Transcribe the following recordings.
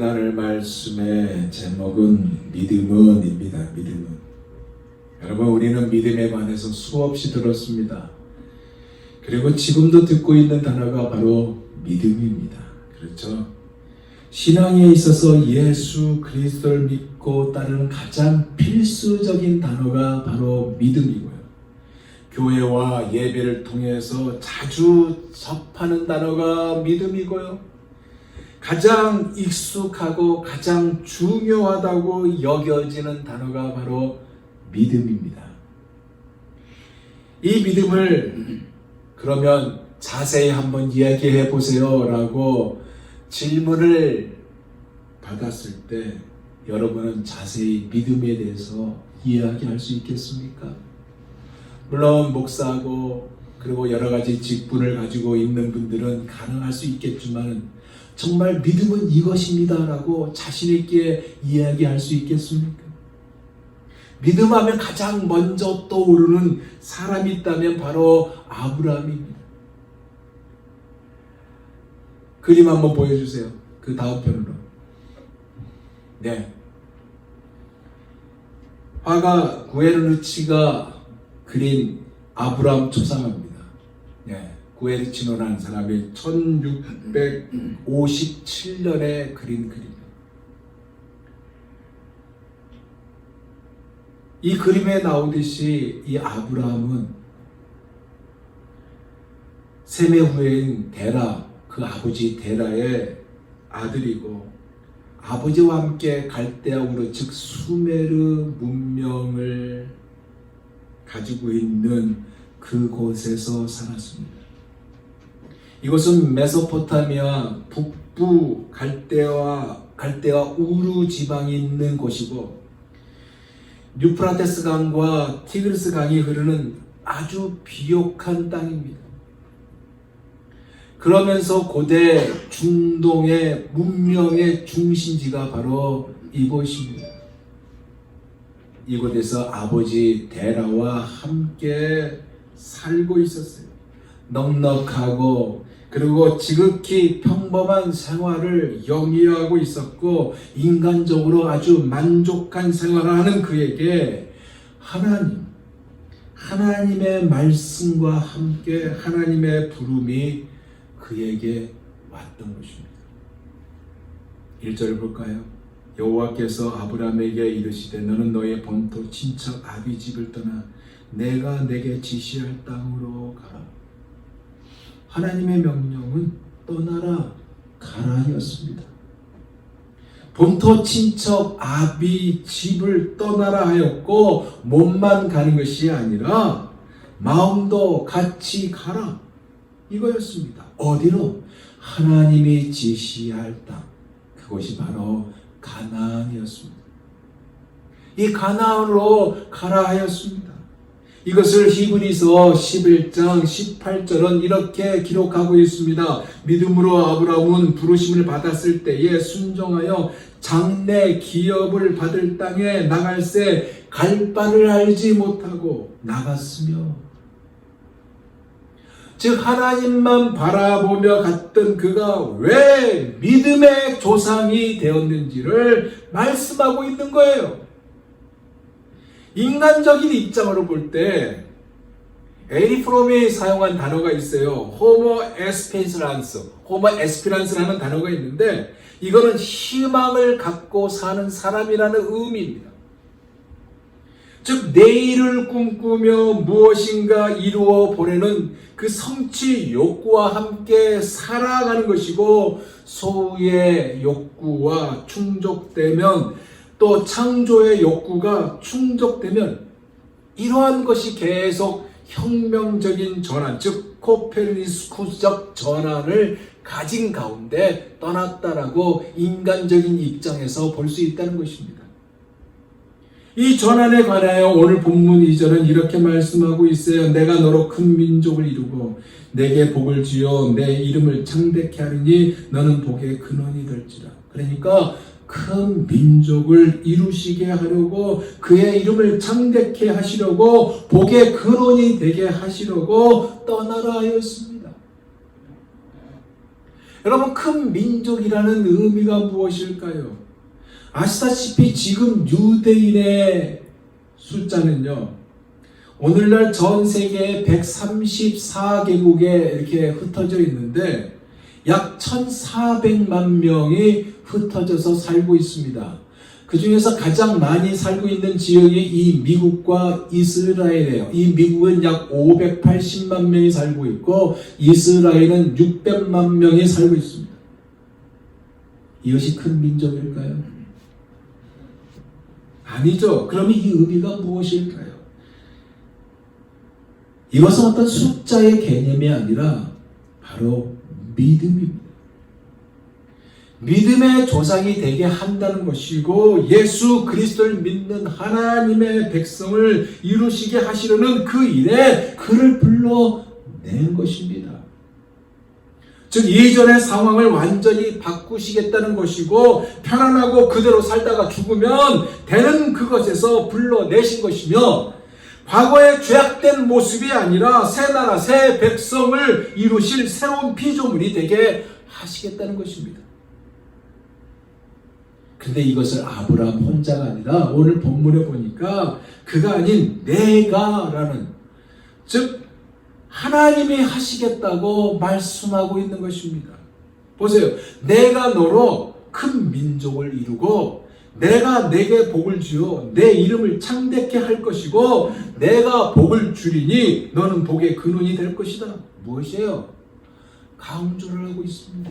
오늘 말씀의 제목은 믿음은입니다. 믿음은. 여러분, 우리는 믿음에 관해서 수없이 들었습니다. 그리고 지금도 듣고 있는 단어가 바로 믿음입니다. 그렇죠? 신앙에 있어서 예수 그리스도를 믿고 따르는 가장 필수적인 단어가 바로 믿음이고요. 교회와 예배를 통해서 자주 접하는 단어가 믿음이고요. 가장 익숙하고 가장 중요하다고 여겨지는 단어가 바로 믿음입니다. 이 믿음을 그러면 자세히 한번 이야기해 보세요 라고 질문을 받았을 때 여러분은 자세히 믿음에 대해서 이야기할 수 있겠습니까? 물론 목사하고 그리고 여러 가지 직분을 가지고 있는 분들은 가능할 수 있겠지만 정말 믿음은 이것입니다 라고 자신 있게 이야기할 수 있겠습니까? 믿음하면 가장 먼저 떠오르는 사람이 있다면 바로 아브라함입니다. 그림 한번 보여주세요. 그 다음 편으로. 네. 화가 구에르누치가 그린 아브라함 초상화입니다. 네. 구에르치노라는 사람이 1657년에 그린 그림이에요. 이 그림에 나오듯이 이 아브라함은 셈의 후예인 데라, 그 아버지 데라의 아들이고 아버지와 함께 갈대아우르 즉 수메르 문명을 가지고 있는 그곳에서 살았습니다. 이곳은 메소포타미아 북부 갈대아 우루 지방이 있는 곳이고 유프라테스 강과 티그리스 강이 흐르는 아주 비옥한 땅입니다. 그러면서 고대 중동의 문명의 중심지가 바로 이곳입니다. 이곳에서 아버지 데라와 함께 살고 있었어요. 넉넉하고 그리고 지극히 평범한 생활을 영위하고 있었고 인간적으로 아주 만족한 생활을 하는 그에게 하나님의 말씀과 함께 하나님의 부름이 그에게 왔던 것입니다. 1절을 볼까요? 여호와께서 아브라함에게 이르시되 너는 너의 본토 친척 아비 집을 떠나 내가 내게 지시할 땅으로 가라. 하나님의 명령은 떠나라 가라였습니다. 본토 친척 아비 집을 떠나라 하였고 몸만 가는 것이 아니라 마음도 같이 가라 이거였습니다. 어디로? 하나님이 지시할 땅, 그곳이 바로 가나안이었습니다. 이 가나안으로 가라 하였습니다. 이것을 히브리서 11장 18절은 이렇게 기록하고 있습니다. 믿음으로 아브라함은 부르심을 받았을 때에 순종하여 장래 기업을 받을 땅에 나갈새 갈 바를 알지 못하고 나갔으며, 즉 하나님만 바라보며 갔던 그가 왜 믿음의 조상이 되었는지를 말씀하고 있는 거예요. 인간적인 입장으로 볼 때 에리 프롬이 사용한 단어가 있어요. 호모 에스피란스라는 단어가 있는데 이거는 희망을 갖고 사는 사람이라는 의미입니다. 즉 내일을 꿈꾸며 무엇인가 이루어 보내는 그 성취 욕구와 함께 살아가는 것이고, 소유의 욕구와 충족되면 또 창조의 욕구가 충족되면 이러한 것이 계속 혁명적인 전환, 즉 코페르니쿠스적 전환을 가진 가운데 떠났다라고 인간적인 입장에서 볼 수 있다는 것입니다. 이 전환에 관하여 오늘 본문 2절은 이렇게 말씀하고 있어요. 내가 너로 큰 민족을 이루고 내게 복을 주어 내 이름을 창대케 하리니 너는 복의 근원이 될지라. 그러니까 큰 민족을 이루시게 하려고, 그의 이름을 창대케 하시려고, 복의 근원이 되게 하시려고 떠나라 하였습니다. 여러분, 큰 민족이라는 의미가 무엇일까요? 아시다시피 지금 유대인의 숫자는요, 오늘날 전 세계 134개국에 이렇게 흩어져 있는데 약 1,400만 명이 흩어져서 살고 있습니다. 그 중에서 가장 많이 살고 있는 지역이 이 미국과 이스라엘이에요. 이 미국은 약 580만 명이 살고 있고 이스라엘은 600만 명이 살고 있습니다. 이것이 큰 민족일까요? 아니죠. 그러면 이 의미가 무엇일까요? 이것은 어떤 숫자의 개념이 아니라 바로 믿음입니다. 믿음의 조상이 되게 한다는 것이고 예수 그리스도를 믿는 하나님의 백성을 이루시게 하시려는 그 일에 그를 불러낸 것입니다. 즉 이전의 상황을 완전히 바꾸시겠다는 것이고 편안하고 그대로 살다가 죽으면 되는 그것에서 불러내신 것이며 과거의 죄악된 모습이 아니라 새 나라 새 백성을 이루실 새로운 피조물이 되게 하시겠다는 것입니다. 근데 이것을 아브라함 혼자가 아니라 오늘 본문에 보니까 그가 아닌 내가라는, 즉 하나님이 하시겠다고 말씀하고 있는 것입니다. 보세요. 내가 너로 큰 민족을 이루고 내가 내게 복을 주어 내 이름을 창대케 할 것이고 내가 복을 주리니 너는 복의 근원이 될 것이다. 무엇이에요? 강조를 하고 있습니다.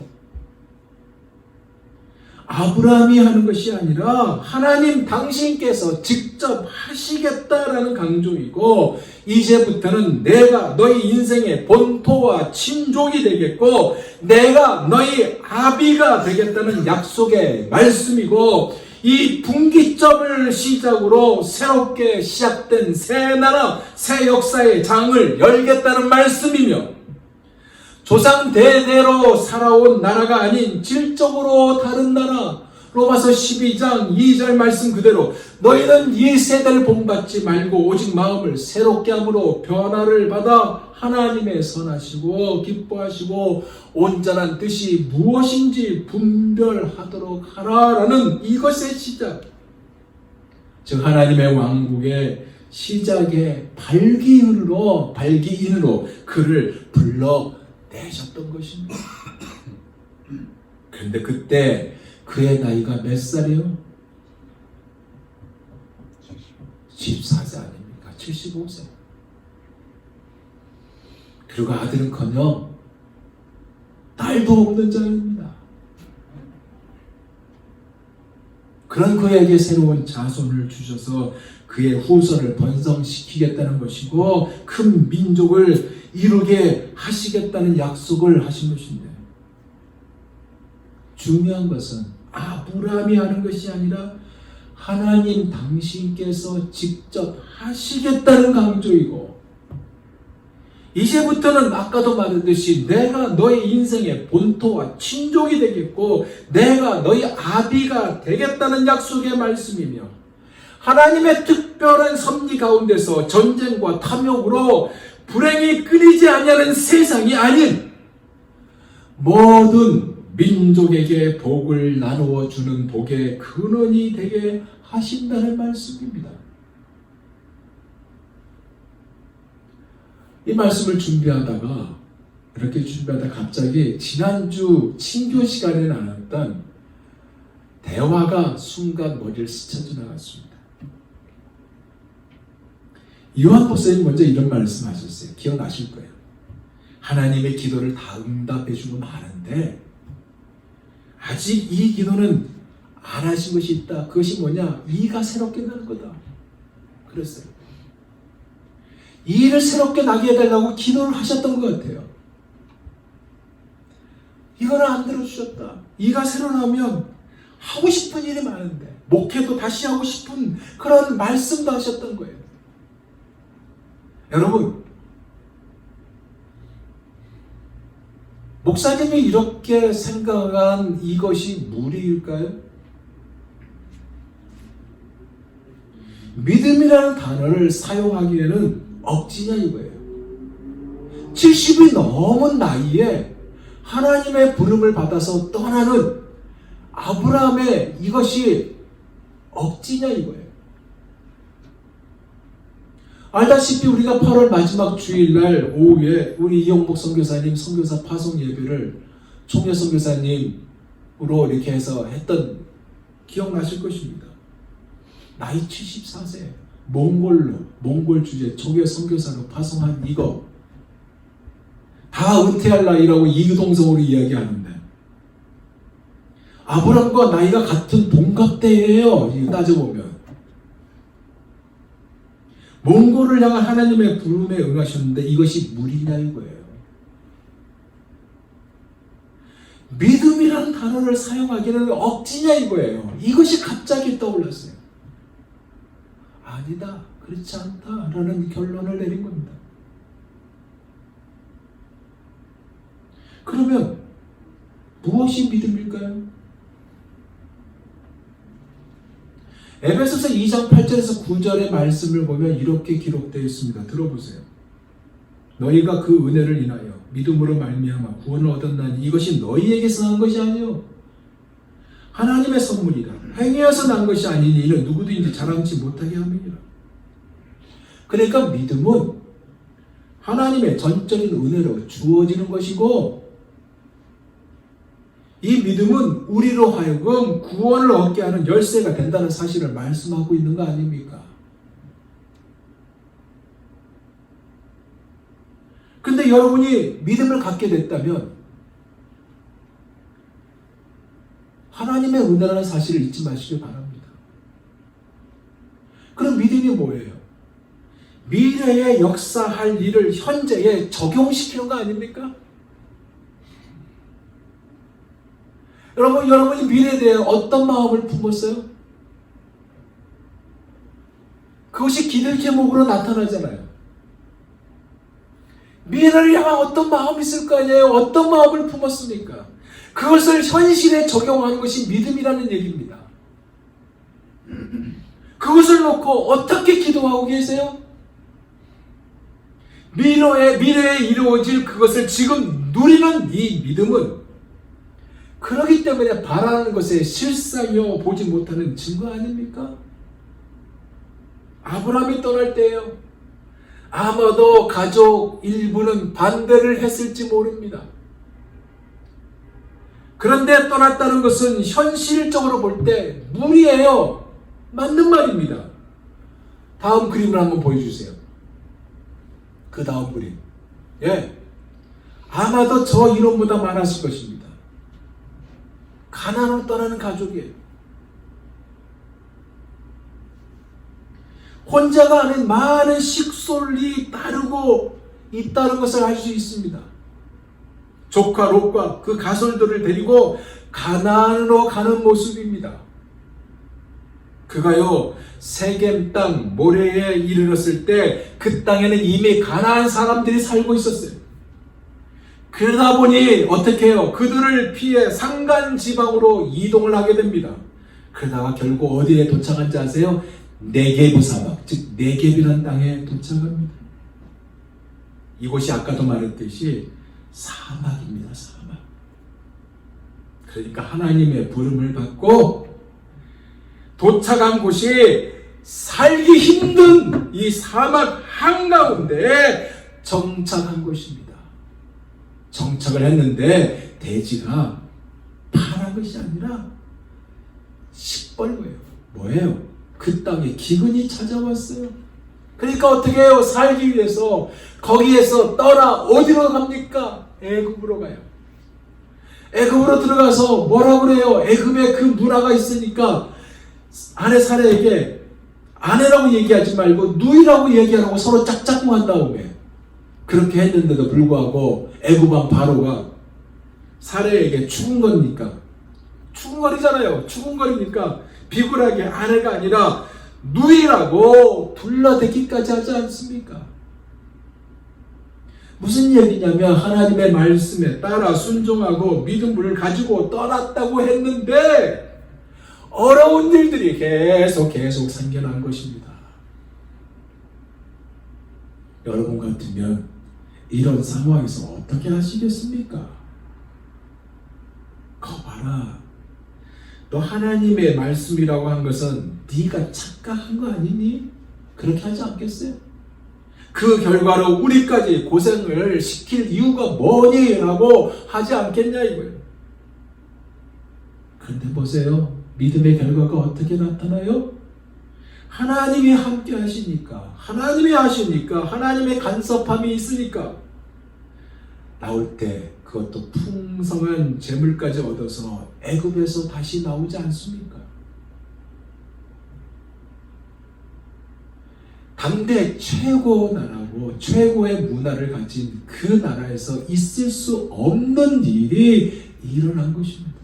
아브라함이 하는 것이 아니라 하나님 당신께서 직접 하시겠다라는 강조이고 이제부터는 내가 너희 인생의 본토와 친족이 되겠고 내가 너희 아비가 되겠다는 약속의 말씀이고 이 분기점을 시작으로 새롭게 시작된 새 나라 새 역사의 장을 열겠다는 말씀이며 조상 대대로 살아온 나라가 아닌 질적으로 다른 나라, 로마서 12장 2절 말씀 그대로 너희는 이 세대를 본받지 말고 오직 마음을 새롭게 함으로 변화를 받아 하나님의 선하시고 기뻐하시고 온전한 뜻이 무엇인지 분별하도록 하라라는 이것의 시작, 즉 하나님의 왕국의 시작의 발기인으로 그를 불러내셨던 것입니다. 그런데 그때 그의 나이가 몇 살이요? 14세 아닙니까? 75세. 그리고 아들은커녕 딸도 없는 자입니다. 그런 그에게 새로운 자손을 주셔서 그의 후손을 번성시키겠다는 것이고 큰 민족을 이루게 하시겠다는 약속을 하신 것인데, 중요한 것은 아브라함이 하는 것이 아니라 하나님 당신께서 직접 하시겠다는 강조이고 이제부터는 아까도 말했듯이 내가 너희 인생의 본토와 친족이 되겠고 내가 너희 아비가 되겠다는 약속의 말씀이며 하나님의 특별한 섭리 가운데서 전쟁과 탐욕으로 불행이 끊이지 아니하는 세상이 아닌 모든 민족에게 복을 나누어 주는 복의 근원이 되게 하신다는 말씀입니다. 이 말씀을 준비하다가 갑자기 지난주 친교 시간에 나눴던 대화가 순간 머리를 스쳐 지나갔습니다. 요한 목사님 먼저 이런 말씀하셨어요. 기억나실 거예요. 하나님의 기도를 다 응답해 주고 마는데 아직 이 기도는 안 하신 것이 있다. 그것이 뭐냐? 이가 새롭게 나는 거다. 그랬어요. 이를 새롭게 나게 해달라고 기도를 하셨던 것 같아요. 이거는 안 들어주셨다. 이가 새로 나면 하고 싶은 일이 많은데 목회도 다시 하고 싶은 그런 말씀도 하셨던 거예요. 여러분, 목사님이 이렇게 생각한 이것이 무리일까요? 믿음이라는 단어를 사용하기에는 억지냐 이거예요. 70이 넘은 나이에 하나님의 부름을 받아서 떠나는 아브라함의 이것이 억지냐 이거예요. 알다시피 우리가 8월 마지막 주일날 오후에 우리 이용복 선교사님 선교사 파송 예배를 총회 선교사님으로 이렇게 해서 했던 기억나실 것입니다. 나이 74세 몽골 주제 총회 선교사로 파송한 이거 다 은퇴할 나이라고 이교동성으로 이야기하는데 아브라함과 나이가 같은 동갑대예요. 따져보면 몽골을 향한 하나님의 부름에 응하셨는데 이것이 무리냐 이거예요. 믿음이라는 단어를 사용하기는 억지냐 이거예요. 이것이 갑자기 떠올랐어요. 아니다, 그렇지 않다라는 결론을 내린 겁니다. 그러면 무엇이 믿음일까요? 에베소서 2장 8절에서 9절의 말씀을 보면 이렇게 기록되어 있습니다. 들어보세요. 너희가 그 은혜를 인하여 믿음으로 말미암아 구원을 얻었나니 이것이 너희에게서 난 것이 아니요 하나님의 선물이라. 행위여서 난 것이 아니니 이는 누구든지 자랑치 못하게 함이니라. 그러니까 믿음은 하나님의 전적인 은혜로 주어지는 것이고 이 믿음은 우리로 하여금 구원을 얻게 하는 열쇠가 된다는 사실을 말씀하고 있는 거 아닙니까? 근데 여러분이 믿음을 갖게 됐다면 하나님의 은혜라는 사실을 잊지 마시길 바랍니다. 그럼 믿음이 뭐예요? 미래에 역사할 일을 현재에 적용시키는 거 아닙니까? 여러분이 미래에 대해 어떤 마음을 품었어요? 그것이 기댈 제목으로 나타나잖아요. 미래를 향한 어떤 마음이 있을 거 아니에요? 어떤 마음을 품었습니까? 그것을 현실에 적용하는 것이 믿음이라는 얘기입니다. 그것을 놓고 어떻게 기도하고 계세요? 미래에 이루어질 그것을 지금 누리는 이 믿음은 그렇기 때문에 바라는 것에 실상이요 보지 못하는 증거 아닙니까? 아브라함이 떠날 때예요. 아마도 가족 일부는 반대를 했을지 모릅니다. 그런데 떠났다는 것은 현실적으로 볼 때 무리예요. 맞는 말입니다. 다음 그림을 한번 보여주세요. 그 다음 그림. 아마도 저 인원보다 많았을 것입니다. 가나안으로 떠나는 가족이에요. 혼자가 아닌 많은 식솔이 따르고 있다는 것을 알 수 있습니다. 조카 롯과 그 가솔들을 데리고 가나안으로 가는 모습입니다. 그가요 세겜 땅 모레에 이르렀을 때 그 땅에는 이미 가나안 사람들이 살고 있었어요. 그러다 보니 어떻게 해요? 그들을 피해 산간 지방으로 이동을 하게 됩니다. 그러다가 결국 어디에 도착한지 아세요? 네게브 사막, 즉 네게브라는 땅에 도착합니다. 이곳이 아까도 말했듯이 사막입니다. 사막. 그러니까 하나님의 부름을 받고 도착한 곳이 살기 힘든 이 사막 한가운데 정착한 곳입니다. 정착을 했는데 대지가 파란 것이 아니라 시뻘거예요. 뭐예요? 그 땅에 기근이 찾아왔어요. 그러니까 어떻게 해요? 살기 위해서 거기에서 떠나 어디로 갑니까? 애굽으로 가요. 애굽으로 들어가서 뭐라고 그래요? 애굽에 그 문화가 있으니까 아내 사례에게 아내라고 얘기하지 말고 누이라고 얘기하라고 서로 짝짝꿍한 다음에 그렇게 했는데도 불구하고 애굽 왕 바로가 사례에게 추궁거리니까 추궁거리잖아요. 추궁거리니까 비굴하게 아내가 아니라 누이라고 불러대기까지 하지 않습니까? 무슨 얘기냐면 하나님의 말씀에 따라 순종하고 믿음을 가지고 떠났다고 했는데 어려운 일들이 계속 생겨난 것입니다. 여러분 같으면 이런 상황에서 어떻게 하시겠습니까? 봐라. 너 하나님의 말씀이라고 한 것은 네가 착각한 거 아니니? 그렇게 하지 않겠어요? 그 결과로 우리까지 고생을 시킬 이유가 뭐니? 라고 하지 않겠냐 이거예요. 그런데 보세요. 믿음의 결과가 어떻게 나타나요? 하나님이 함께 하시니까, 하나님이 하시니까, 하나님의 간섭함이 있으니까 나올 때 그것도 풍성한 재물까지 얻어서 애굽에서 다시 나오지 않습니까? 당대 최고 나라고 최고의 문화를 가진 그 나라에서 있을 수 없는 일이 일어난 것입니다.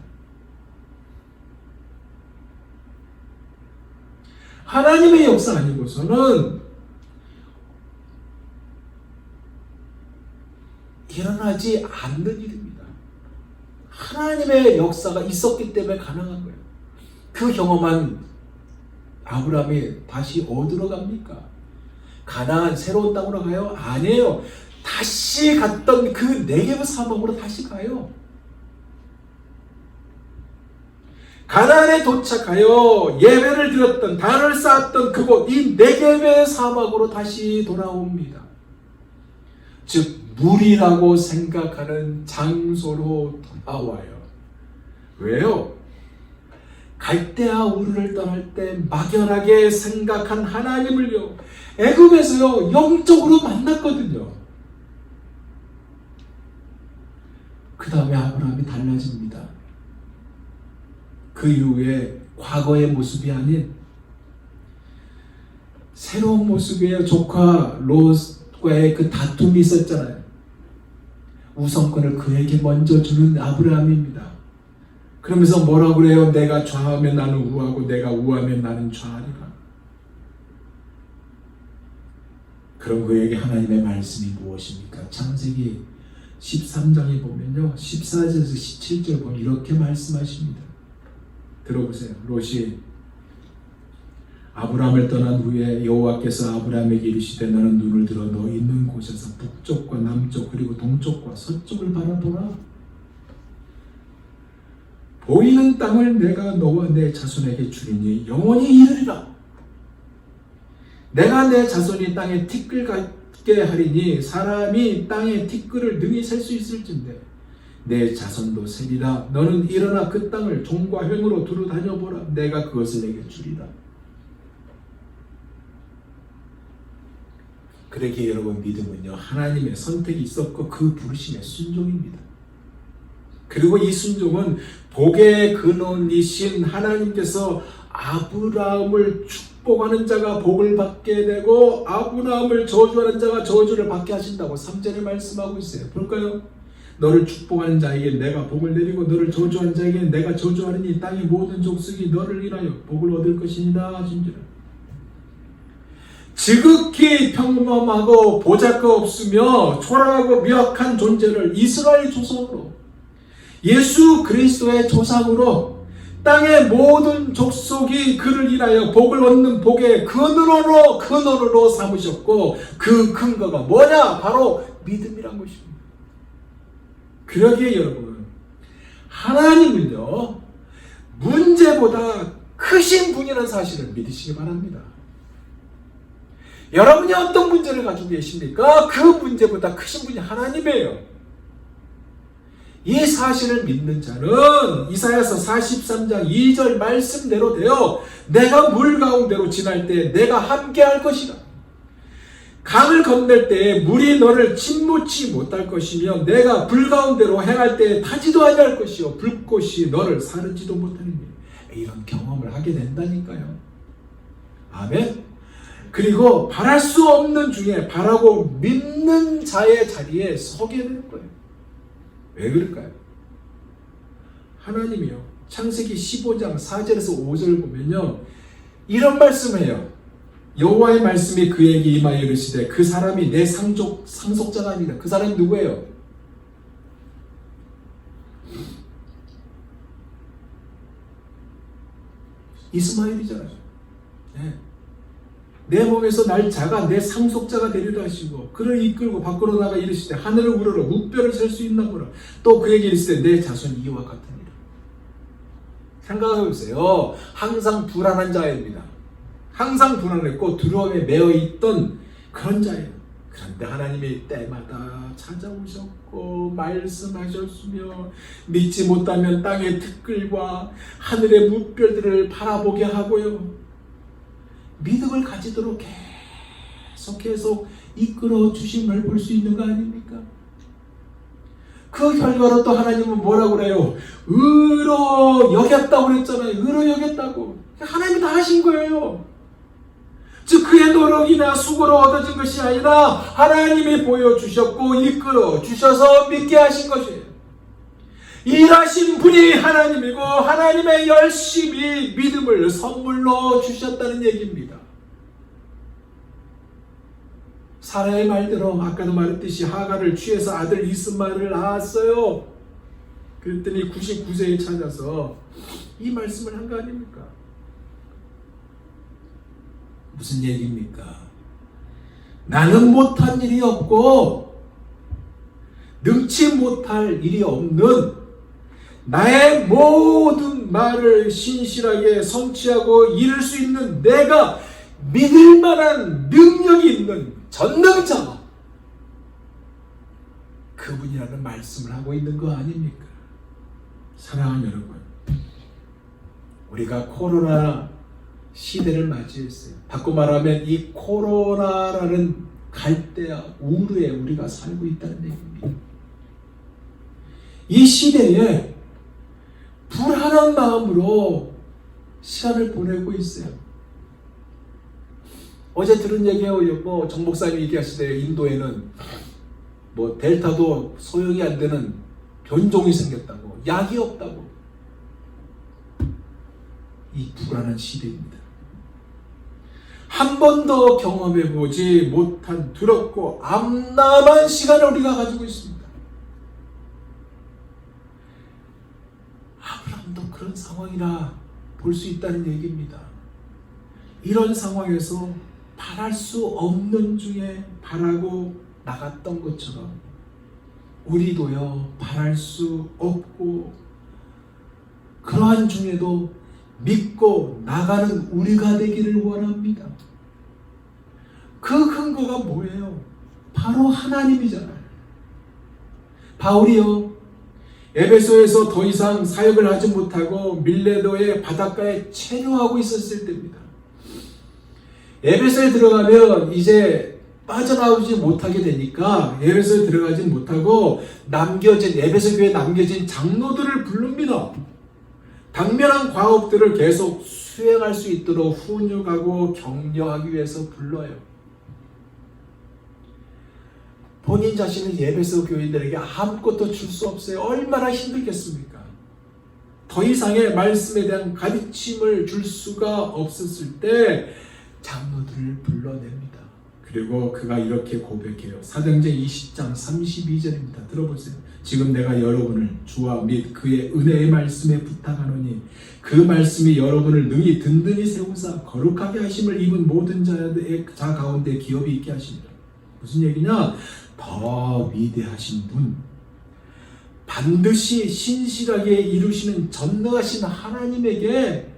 하나님의 역사 아니고서는 일어나지 않는 일입니다. 하나님의 역사가 있었기 때문에 가능한 거예요. 그 경험한 아브라함이 다시 어디로 갑니까? 가나안 새로운 땅으로 가요? 아니에요. 다시 갔던 그 네게브 사막으로 다시 가요. 가나안에 도착하여 예배를 드렸던 단을 쌓았던 그곳 이 네게브의 사막으로 다시 돌아옵니다. 즉 물이라고 생각하는 장소로 돌아와요. 왜요? 갈대아 우르를 떠날 때 막연하게 생각한 하나님을요 애굽에서요 영적으로 만났거든요. 그 다음에 아브라함이 달라집니다. 그 이후에 과거의 모습이 아닌 새로운 모습이에요. 조카 롯과의 그 다툼이 있었잖아요. 우선권을 그에게 먼저 주는 아브라함입니다. 그러면서 뭐라고 그래요? 내가 좌하면 나는 우하고 내가 우하면 나는 좌하리라. 그럼 그에게 하나님의 말씀이 무엇입니까? 창세기 13장에 보면요 14절에서 17절 보면 이렇게 말씀하십니다. 들어보세요. 롯이 아브라함을 떠난 후에 여호와께서 아브라함에게 이르시되 너는 눈을 들어 너 있는 곳에서 북쪽과 남쪽 그리고 동쪽과 서쪽을 바라보라. 보이는 땅을 내가 너와 내 자손에게 주리니 영원히 이르리라. 내가 내 자손이 땅에 티끌 같게 하리니 사람이 땅에 티끌을 능히 셀 수 있을진데 내 자손도 세리라. 너는 일어나 그 땅을 종과 횡으로 두루 다녀보라. 내가 그것을 내게 주리라. 그러기에 여러분 믿음은요 하나님의 선택이 있었고 그 부르심의 순종입니다. 그리고 이 순종은 복의 근원이신 하나님께서 아브라함을 축복하는 자가 복을 받게 되고 아브라함을 저주하는 자가 저주를 받게 하신다고 3절에 말씀하고 있어요. 볼까요? 너를 축복하는 자에게 내가 복을 내리고 너를 저주하는 자에게 내가 저주하리니 땅의 모든 족속이 너를 인하여 복을 얻을 것이니라 하신지라. 지극히 평범하고 보잘것 없으며 초라하고 미약한 존재를 이스라엘 조상으로 예수 그리스도의 조상으로 땅의 모든 족속이 그를 인하여 복을 얻는 복의 근원으로 삼으셨고 그 근거가 뭐냐? 바로 믿음이란 것입니다. 그러기에 여러분 하나님은요 문제보다 크신 분이라는 사실을 믿으시기 바랍니다. 여러분이 어떤 문제를 가지고 계십니까? 그 문제보다 크신 분이 하나님이에요. 이 사실을 믿는 자는 이사야서 43장 2절 말씀대로 되어 내가 물 가운데로 지날 때 내가 함께 할 것이라. 강을 건널 때 물이 너를 침몰치 못할 것이며 내가 불 가운데로 행할 때 타지도 아니할 것이요 불꽃이 너를 사르지도 못하리니. 이런 경험을 하게 된다니까요. 아멘. 그리고 바랄 수 없는 중에 바라고 믿는 자의 자리에 서게 될 거예요. 왜 그럴까요? 하나님이요 창세기 15장 4절에서 5절을 보면요 이런 말씀을 해요. 여호와의 말씀이 그에게 임하여 이르시되 그 사람이 내 상속자가 아니라. 그 사람이 누구예요? 이스마엘이잖아요. 네. 내 몸에서 날 자가 내 상속자가 되리라 하시고 그를 이끌고 밖으로 나가 이르시되 하늘을 우러러 우뼈를 셀 수 있나 보라. 또 그에게 이르시되 내 자손이 이와 같으니라. 생각해보세요. 항상 불안한 자입니다. 항상 불안했고 두려움에 매여 있던 그런 자예요. 그런데 하나님이 때마다 찾아오셨고 말씀하셨으며 믿지 못하면 땅의 티끌과 하늘의 무별들을 바라보게 하고요. 믿음을 가지도록 계속 이끌어 주심을 볼 수 있는 거 아닙니까? 그 결과로 또 하나님은 뭐라고 그래요? 의로 여겼다고 그랬잖아요. 의로 여겼다고. 하나님이 다 하신 거예요. 즉 그의 노력이나 수고로 얻어진 것이 아니라 하나님이 보여주셨고 이끌어 주셔서 믿게 하신 것이에요. 일하신 분이 하나님이고 하나님의 열심히 믿음을 선물로 주셨다는 얘기입니다. 사라의 말대로 아까도 말했듯이 하가를 취해서 아들 이스마엘을 낳았어요. 그랬더니 99세에 찾아서 이 말씀을 한 거 아닙니까? 무슨 얘기입니까? 나는 못한 일이 없고 능치 못할 일이 없는 나의 모든 말을 신실하게 성취하고 이룰 수 있는 내가 믿을 만한 능력이 있는 전능자, 그분이라는 말씀을 하고 있는 거 아닙니까? 사랑하는 여러분, 우리가 코로나 시대를 맞이했어요. 바꿔 말하면 이 코로나라는 갈대와 우르에 우리가 살고 있다는 얘기입니다. 이 시대에 불안한 마음으로 시간을 보내고 있어요. 어제 들은 얘기예요. 정 목사님이 얘기하시대요. 인도에는 델타도 소용이 안 되는 변종이 생겼다고, 약이 없다고. 이 불안한 시대입니다. 한 번도 경험해보지 못한 두렵고 암담한 시간을 우리가 가지고 있습니다. 아브라함도 그런 상황이라 볼 수 있다는 얘기입니다. 이런 상황에서 바랄 수 없는 중에 바라고 나갔던 것처럼 우리도요, 바랄 수 없고 그러한 중에도 믿고 나가는 우리가 되기를 원합니다. 그 근거가 뭐예요? 바로 하나님이잖아요. 바울이요, 에베소에서 더 이상 사역을 하지 못하고 밀레도의 바닷가에 체류하고 있었을 때입니다. 에베소에 들어가면 이제 빠져나오지 못하게 되니까 에베소에 들어가지 못하고 에베소 교회에 남겨진 장로들을 부릅니다. 당면한 과업들을 계속 수행할 수 있도록 훈육하고 격려하기 위해서 불러요. 본인 자신은 에베소 교인들에게 아무것도 줄 수 없어요. 얼마나 힘들겠습니까? 더 이상의 말씀에 대한 가르침을 줄 수가 없었을 때 장로들을 불러냅니다. 그리고 그가 이렇게 고백해요. 사도행전 20장 32절입니다. 들어보세요. 지금 내가 여러분을 주와 및 그의 은혜의 말씀에 부탁하노니 그 말씀이 여러분을 능히 든든히 세우사 거룩하게 하심을 입은 모든 자 가운데 기업이 있게 하십니다. 무슨 얘기냐? 더 위대하신 분, 반드시 신실하게 이루시는 전능하신 하나님에게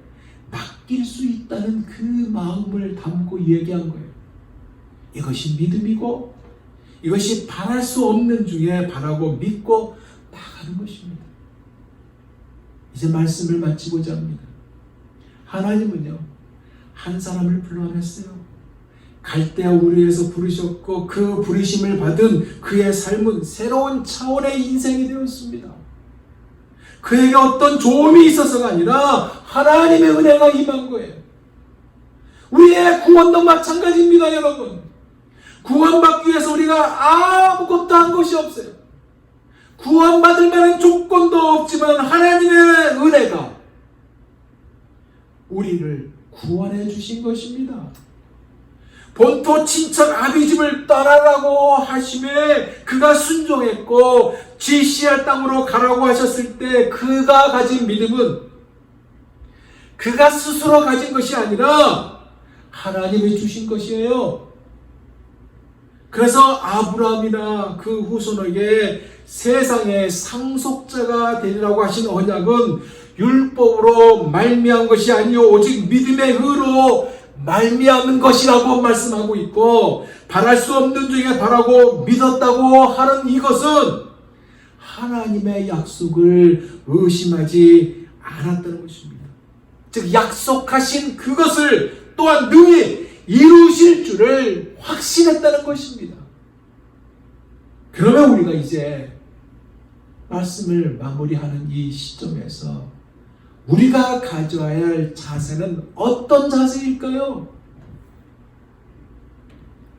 맡길 수 있다는 그 마음을 담고 얘기한 거예요. 이것이 믿음이고 이것이 바랄 수 없는 중에 바라고 믿고 나가는 것입니다. 이제 말씀을 마치고자 합니다. 하나님은요, 한 사람을 불러냈어요. 갈대아 우르에서 부르셨고 그 부르심을 받은 그의 삶은 새로운 차원의 인생이 되었습니다. 그에게 어떤 조음이 있어서가 아니라 하나님의 은혜가 임한 거예요. 우리의 구원도 마찬가지입니다, 여러분. 구원받기 위해서 우리가 아무것도 한 것이 없어요. 구원받을 만한 조건도 없지만 하나님의 은혜가 우리를 구원해 주신 것입니다. 본토 친척 아비집을 떠나라고 하심에 그가 순종했고 지시할 땅으로 가라고 하셨을 때 그가 가진 믿음은 그가 스스로 가진 것이 아니라 하나님이 주신 것이에요. 그래서 아브라함이나 그 후손에게 세상의 상속자가 되리라고 하신 언약은 율법으로 말미암은 것이 아니요 오직 믿음의 의로 말미암은 것이라고 말씀하고 있고, 바랄 수 없는 중에 바라고 믿었다고 하는 이것은 하나님의 약속을 의심하지 않았다는 것입니다. 즉 약속하신 그것을 또한 능히 이루실 줄을 확신했다는 것입니다. 그러면 우리가 이제 말씀을 마무리하는 이 시점에서 우리가 가져야 할 자세는 어떤 자세일까요?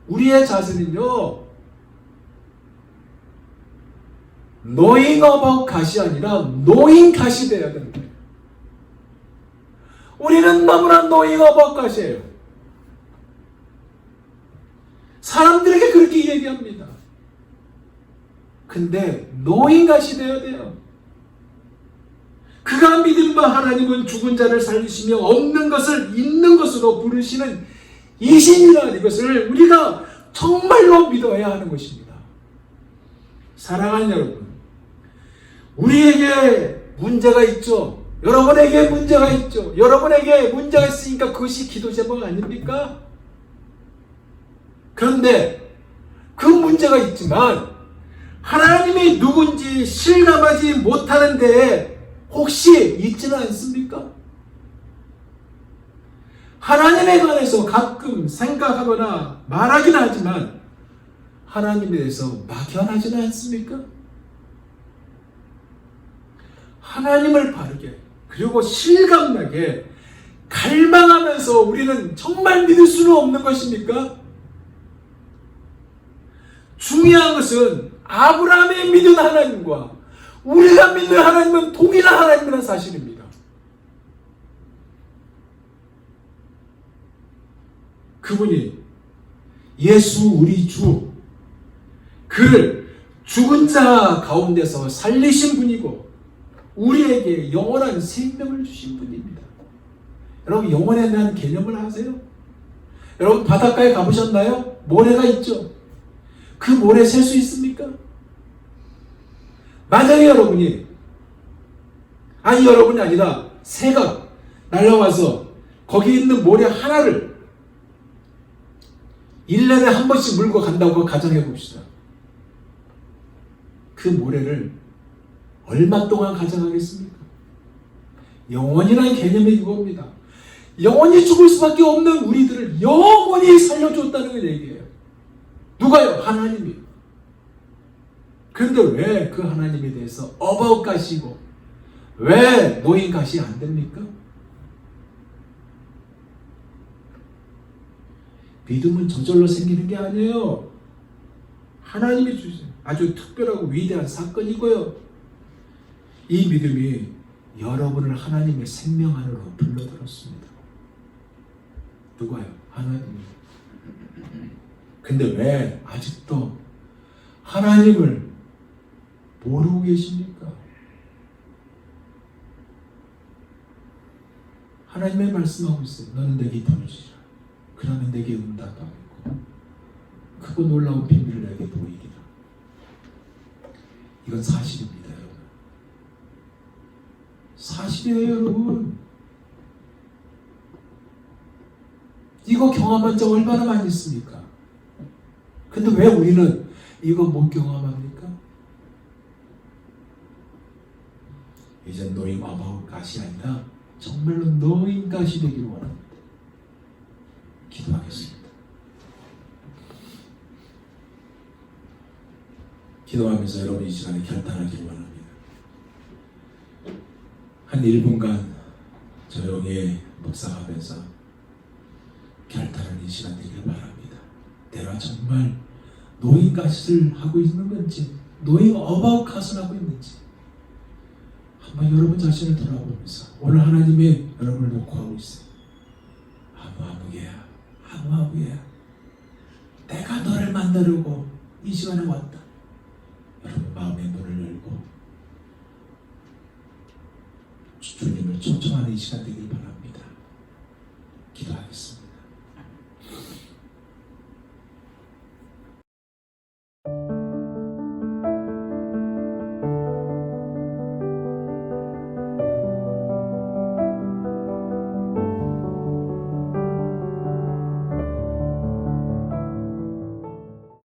우리의 자세는요, knowing about God이 아니라 knowing God이 되어야 되는 거예요. 우리는 너무나 knowing about God이에요. 사람들에게 그렇게 얘기합니다. 근데 knowing God이 되어야 돼요. 그가 믿은 바 하나님은 죽은 자를 살리시며 없는 것을 있는 것으로 부르시는 이신이라는 이것을 우리가 정말로 믿어야 하는 것입니다. 사랑하는 여러분, 우리에게 문제가 있죠. 여러분에게 문제가 있죠. 여러분에게 문제가 있으니까 그것이 기도 제목 아닙니까? 그런데 그 문제가 있지만 하나님이 누군지 실감하지 못하는 데에 혹시 있지는 않습니까? 하나님에 관해서 가끔 생각하거나 말하긴 하지만 하나님에 대해서 막연하지는 않습니까? 하나님을 바르게 그리고 실감나게 갈망하면서 우리는 정말 믿을 수는 없는 것입니까? 중요한 것은 아브라함이 믿은 하나님과 우리가 믿는 하나님은 동일한 하나님이라는 사실입니다. 그분이 예수 우리 주, 그를 죽은 자 가운데서 살리신 분이고 우리에게 영원한 생명을 주신 분입니다. 여러분, 영혼에 대한 개념을 아세요? 여러분, 바닷가에 가보셨나요? 모래가 있죠? 그 모래 셀 수 있습니까? 만약에 여러분이, 아니 여러분이 아니라 새가 날아와서 거기 있는 모래 하나를 1년에 한 번씩 물고 간다고 가정해 봅시다. 그 모래를 얼마 동안 가져가겠습니까? 영원이라는 개념이 이겁니다. 영원히 죽을 수밖에 없는 우리들을 영원히 살려줬다는 걸 얘기해요. 누가요? 하나님이. 그런데 왜 그 하나님에 대해서 about God이고 왜 knowing God이 안 됩니까? 믿음은 저절로 생기는 게 아니에요. 하나님이 주신 아주 특별하고 위대한 사건이고요. 이 믿음이 여러분을 하나님의 생명 안으로 불러들었습니다. 누가요? 하나님이. 근데 왜 아직도 하나님을 모르고 계십니까? 하나님의 말씀하고 있어요. 너는 내게 부르시라. 그러면 내게 응답하겠고 크고 놀라운 비밀을 내게 보이리라. 이건 사실입니다, 여러분. 사실이에요, 여러분. 이거 경험한 적 얼마나 많이 있습니까? 근데 왜 우리는 이거 못 경험합니까? 이제 knowing about God이 아니라 정말로 knowing God이 되기를 원합니다. 기도하겠습니다. 기도하면서 여러분 이 시간에 결단하기를 원합니다. 한 1분간 조용히 묵상하면서 결단하는 이 시간 되기를 바랍니다. 내가 정말 knowing God을 하고 있는 건지 knowing about God을 하고 있는지 한번 여러분 자신을 돌아보면서 오늘 하나님이 여러분을 놓고 하고 있어요. 아무아무개야, 아무아무개야. 내가 너를 만나려고 이 시간에 왔다. 여러분 마음의 문을 열고 주님을 초청하는 이 시간 되길